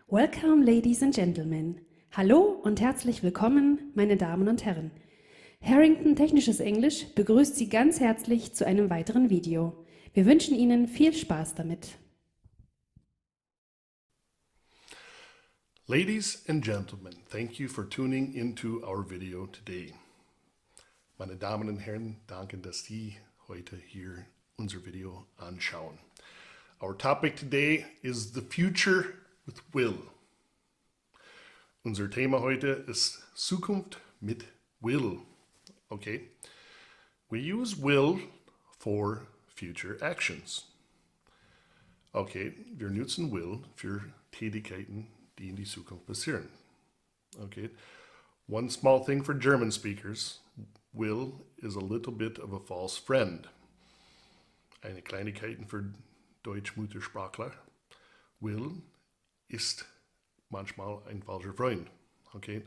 Welcome, ladies and gentlemen. Hallo und herzlich willkommen, meine Damen und Herren. Harrington Technisches Englisch begrüßt Sie ganz herzlich zu einem weiteren Video. Wir wünschen Ihnen viel Spaß damit. Ladies and gentlemen, thank you for tuning into our video today. Meine Damen und Herren, danke, dass Sie heute hier unser Video anschauen. Our topic today is the future with will. Unser Thema heute ist Zukunft mit Will. Okay? We use will for future actions. Okay, wir nutzen will für Tätigkeiten, die in die Zukunft passieren. Okay? One small thing for German speakers, will is a little bit of a false friend. Eine Kleinigkeit für Deutsch-Muttersprachler. Will ist manchmal ein falscher Freund. Okay?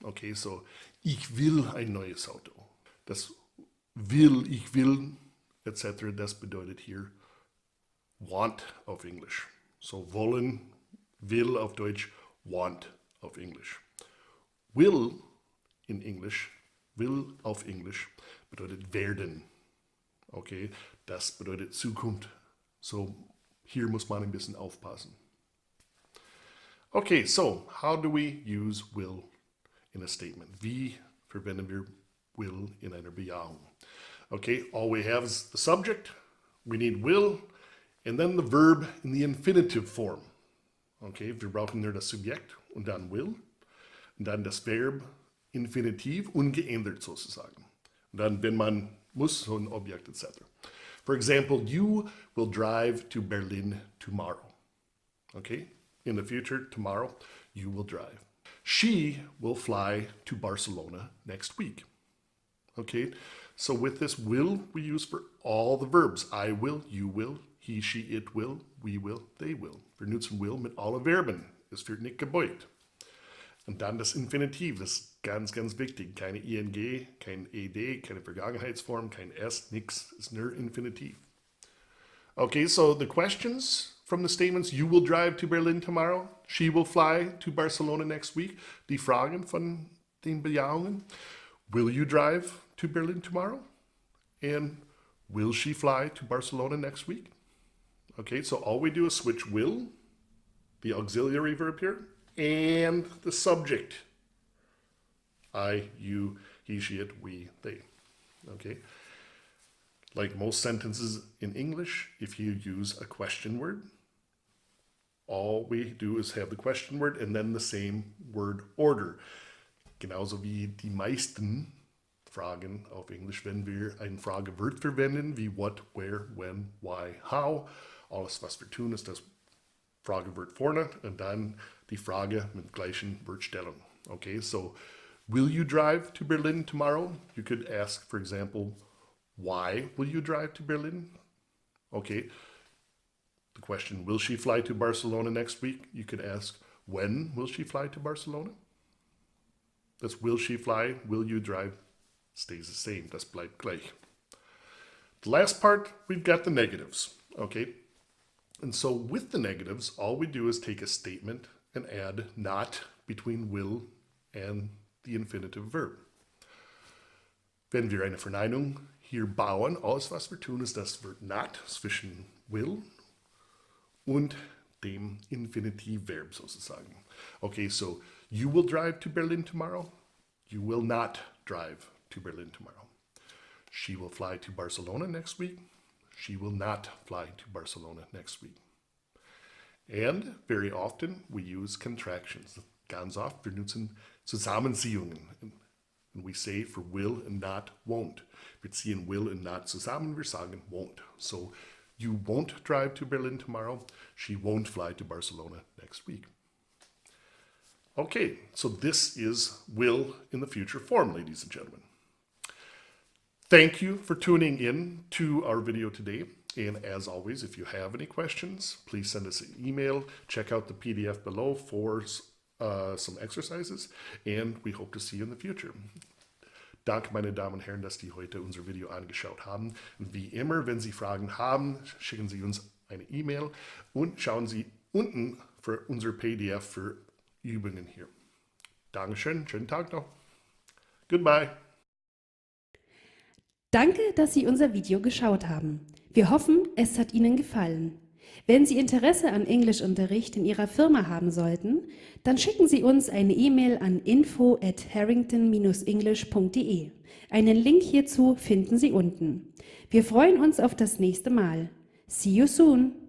Okay, so ich will ein neues Auto. Das will, ich will, etc., das bedeutet hier want auf Englisch. So wollen, will auf Deutsch, want auf Englisch. Will in Englisch, will auf Englisch bedeutet werden. Okay, das bedeutet Zukunft. So hier muss man ein bisschen aufpassen. Okay, so how do we use will in a statement? Wie verwenden wir will in einer Bejahung? Okay, all we have is the subject, we need will, and then the verb in the infinitive form. Okay, wir brauchen nur das Subjekt und dann will, und dann das Verb Infinitiv ungeändert sozusagen. Und dann, wenn man muss, so ein Objekt etc. For example, you will drive to Berlin tomorrow. Okay, in the future, tomorrow, you will drive. She will fly to Barcelona next week. Okay, so with this will, we use for all the verbs. I will, you will, he, she, it will, we will, they will. Wir nutzen will mit alle Verben. Es wird nicht gebeugt. Und dann das Infinitiv, das ist ganz, ganz wichtig. Keine ing, kein ed, keine Vergangenheitsform, kein s, nix. Ist nur Infinitiv. Okay, so the questions from the statements, you will drive to Berlin tomorrow, she will fly to Barcelona next week. Die Fragen von den Bejahungen. Will you drive to Berlin tomorrow? And will she fly to Barcelona next week? Okay, so all we do is switch will, the auxiliary verb here, and the subject. I, you, he, she, it, we, they. Okay? Like most sentences in English, if you use a question word, all we do is have the question word and then the same word order. Genauso wie die meisten Fragen auf Englisch, wenn wir ein Fragewort verwenden, wie what, where, when, why, how. Alles, was wir tun, ist das Fragewort vorne und dann die Frage mit gleichen Wortstellung. Okay, so will you drive to Berlin tomorrow? You could ask, for example, why will you drive to Berlin? Okay, the question, will she fly to Barcelona next week? You could ask, when will she fly to Barcelona? Das will she fly, will you drive stays the same. Das bleibt gleich. The last part, we've got the negatives. Okay, and so with the negatives, all we do is take a statement and add not between will and the infinitive verb. Wenn wir eine Verneinung hier bauen, alles was wir tun, ist das Wort not zwischen will und dem Infinitivverb sozusagen. Okay, so you will drive to Berlin tomorrow. You will not drive to Berlin tomorrow. She will fly to Barcelona next week. She will not fly to Barcelona next week. And very often we use contractions. Ganz oft wir nutzen Zusammenziehungen. And we say for will and not won't. Wir ziehen will and not zusammen, wir sagen won't. So you won't drive to Berlin tomorrow. She won't fly to Barcelona next week. Okay, so this is will in the future form, ladies and gentlemen. Thank you for tuning in to our video today. And as always, if you have any questions, please send us an email. Check out the PDF below for some exercises, and we hope to see you in the future. Danke, meine Damen und Herren, dass Sie heute unser Video angeschaut haben. Und wie immer, wenn Sie Fragen haben, schicken Sie uns eine E-Mail und schauen Sie unten für unser PDF für Übungen hier. Dankeschön, schönen Tag noch. Goodbye. Danke, dass Sie unser Video geschaut haben. Wir hoffen, es hat Ihnen gefallen. Wenn Sie Interesse an Englischunterricht in Ihrer Firma haben sollten, dann schicken Sie uns eine E-Mail an info@harrington-english.de. Einen Link hierzu finden Sie unten. Wir freuen uns auf das nächste Mal. See you soon!